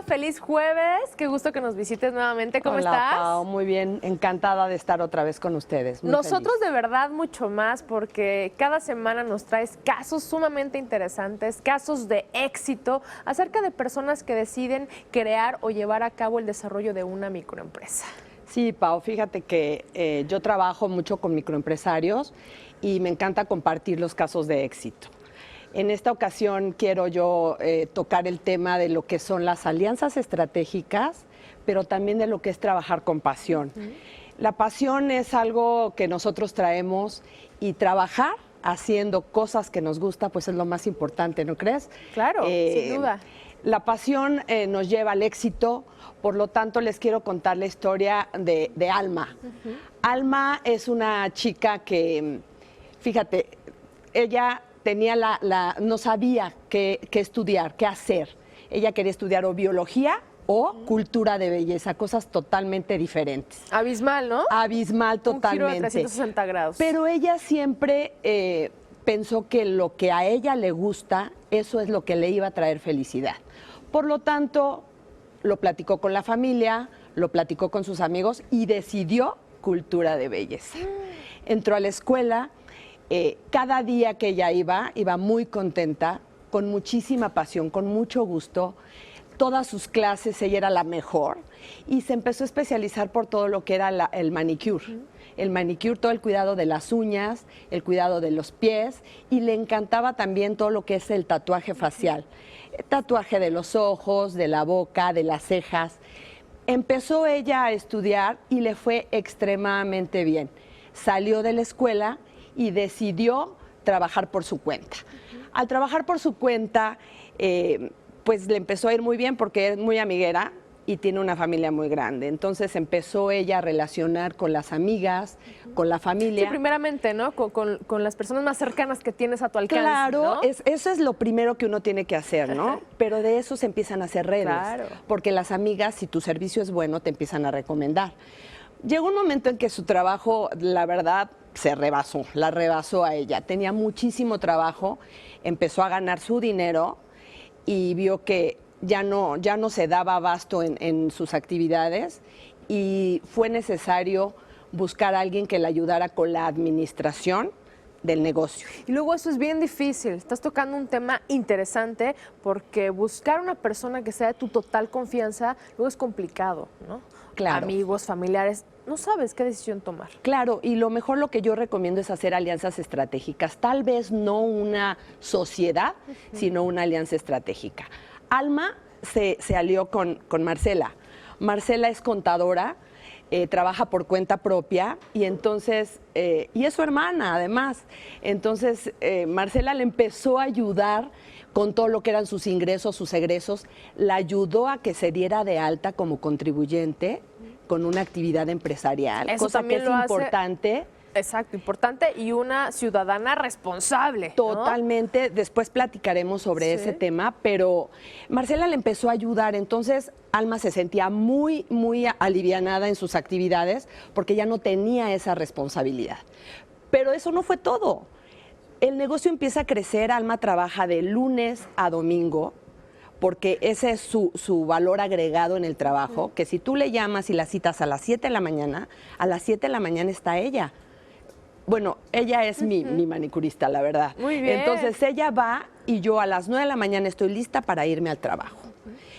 feliz jueves. Qué gusto que nos visites nuevamente. ¿Cómo Hola, estás? Pao, muy bien, encantada de estar otra vez con ustedes. Muy Nosotros feliz. de verdad mucho más porque cada semana nos traes casos sumamente interesantes, casos de éxito acerca de personas que deciden crear o llevar a cabo el desarrollo de una microempresa. Sí, Pao, fíjate que yo trabajo mucho con microempresarios y me encanta compartir los casos de éxito. En esta ocasión quiero yo tocar el tema de lo que son las alianzas estratégicas, pero también de lo que es trabajar con pasión. La pasión es algo que nosotros traemos y trabajar haciendo cosas que nos gusta, pues es lo más importante, ¿no crees? Claro, sin duda. La pasión nos lleva al éxito, por lo tanto les quiero contar la historia de Alma. Alma es una chica que, fíjate, ella tenía no sabía qué estudiar, qué hacer. Ella quería estudiar o biología o cultura de belleza, cosas totalmente diferentes. Abismal, ¿no? Abismal totalmente. Un giro de 360 grados. Pero ella siempre pensó que lo que a ella le gusta, eso es lo que le iba a traer felicidad. Por lo tanto, lo platicó con la familia, lo platicó con sus amigos y decidió cultura de belleza. Entró a la escuela. Cada día que ella iba muy contenta, con muchísima pasión, con mucho gusto. Todas sus clases ella era la mejor y se empezó a especializar por todo lo que era el manicure. El manicure, todo el cuidado de las uñas, el cuidado de los pies y le encantaba también todo lo que es el tatuaje facial. Tatuaje de los ojos, de la boca, de las cejas. Empezó ella a estudiar y le fue extremadamente bien. Salió de la escuela y decidió trabajar por su cuenta. Al trabajar por su cuenta, pues le empezó a ir muy bien porque es muy amiguera y tiene una familia muy grande. Entonces empezó ella a relacionar con las amigas, con la familia. Sí, primeramente, ¿no? Con las personas más cercanas que tienes a tu alcance. Claro, ¿no? eso es lo primero que uno tiene que hacer, ¿no? Pero de eso se empiezan a hacer redes. Claro. Porque las amigas, si tu servicio es bueno, te empiezan a recomendar. Llegó un momento en que su trabajo, la verdad, la rebasó a ella. Tenía muchísimo trabajo, empezó a ganar su dinero y vio que ya no se daba abasto en sus actividades y fue necesario buscar a alguien que le ayudara con la administración del negocio. Y luego eso es bien difícil. Estás tocando un tema interesante porque buscar una persona que sea de tu total confianza luego es complicado, ¿no? Claro. Amigos, familiares, no sabes qué decisión tomar. Claro, y lo mejor lo que yo recomiendo es hacer alianzas estratégicas, tal vez no una sociedad, sino una alianza estratégica. Alma se alió con Marcela. Marcela es contadora, trabaja por cuenta propia y entonces, y es su hermana además. Entonces, Marcela le empezó a ayudar con todo lo que eran sus ingresos, sus egresos, la ayudó a que se diera de alta como contribuyente con una actividad empresarial, Eso cosa que también es lo hace- importante. Exacto, importante y una ciudadana responsable, ¿no? Totalmente, después platicaremos sobre ese tema, pero Marcela le empezó a ayudar, entonces Alma se sentía muy alivianada en sus actividades porque ya no tenía esa responsabilidad. Pero eso no fue todo. El negocio empieza a crecer, Alma trabaja de lunes a domingo, porque ese es su valor agregado en el trabajo, que si tú le llamas y la citas a las 7 de la mañana, a las 7 de la mañana está ella. Bueno, ella es mi manicurista, la verdad. Muy bien. Entonces ella va y yo a las 9 de la mañana estoy lista para irme al trabajo.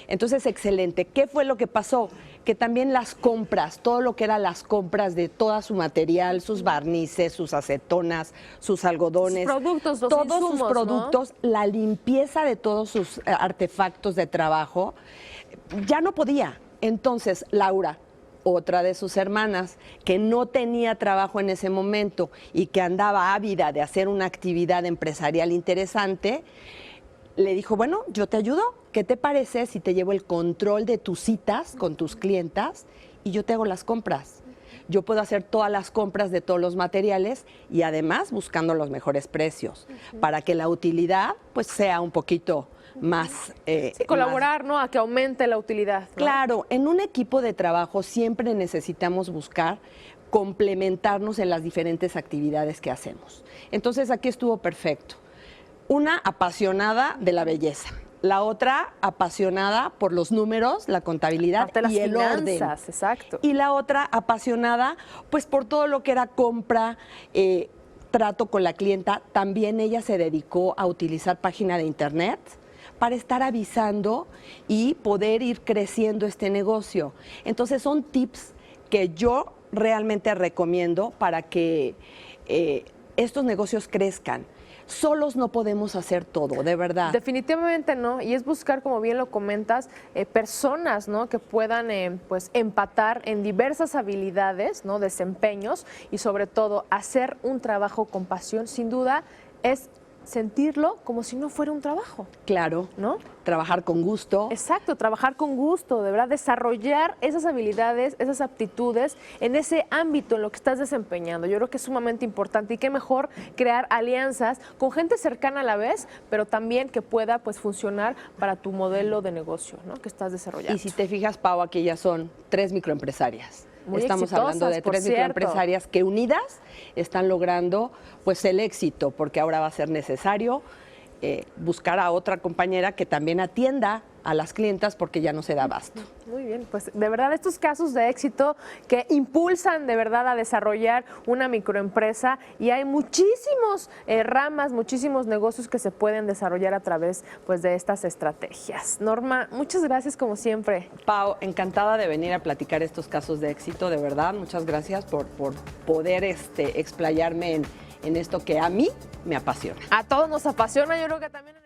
Entonces, excelente. ¿Qué fue lo que pasó? Que también las compras, todo lo que eran las compras de todo su material, sus barnices, sus acetonas, sus algodones, Sus productos, los todos insumos, sus productos, la limpieza de todos sus artefactos de trabajo, ya no podía. Entonces, Laura, otra de sus hermanas, que no tenía trabajo en ese momento y que andaba ávida de hacer una actividad empresarial interesante, le dijo, bueno, yo te ayudo, ¿qué te parece si te llevo el control de tus citas con tus clientas y yo te hago las compras? Yo puedo hacer todas las compras de todos los materiales y además buscando los mejores precios para que la utilidad pues sea un poquito más... Sí, colaborar, ¿no? A que aumente la utilidad, ¿no? Claro, en un equipo de trabajo siempre necesitamos buscar complementarnos en las diferentes actividades que hacemos. Entonces aquí estuvo perfecto. Una apasionada de la belleza, La otra, apasionada por los números, la contabilidad Aparte las y el orden. finanzas, exacto. Y la otra, apasionada, pues por todo lo que era compra, trato con la clienta. También ella se dedicó a utilizar página de internet para estar avisando y poder ir creciendo este negocio. Entonces son tips que yo realmente recomiendo para que estos negocios crezcan. Solos no podemos hacer todo, de verdad. Definitivamente no, y es buscar, como bien lo comentas, personas, ¿no?, que puedan pues empatar en diversas habilidades, ¿no?, desempeños, y sobre todo hacer un trabajo con pasión. Sin duda es sentirlo como si no fuera un trabajo. Claro, ¿no? Trabajar con gusto. Exacto, trabajar con gusto, de verdad, desarrollar esas habilidades, esas aptitudes en ese ámbito en lo que estás desempeñando. Yo creo que es sumamente importante, y qué mejor crear alianzas con gente cercana a la vez, pero también que pueda pues funcionar para tu modelo de negocio, ¿no?, que estás desarrollando. Y si te fijas, Pau, aquí ya son 3 microempresarias. Muy Estamos hablando de exitosas, por 3 cierto. microempresarias que unidas están logrando pues el éxito, porque ahora va a ser necesario buscar a otra compañera que también atienda a las clientas, porque ya no se da abasto. Muy bien, pues de verdad estos casos de éxito que impulsan de verdad a desarrollar una microempresa, y hay muchísimos ramas, muchísimos negocios que se pueden desarrollar a través pues de estas estrategias. Norma, muchas gracias como siempre. Pau, encantada de venir a platicar estos casos de éxito, de verdad. Muchas gracias por poder explayarme en esto que a mí me apasiona. A todos nos apasiona, yo creo que también...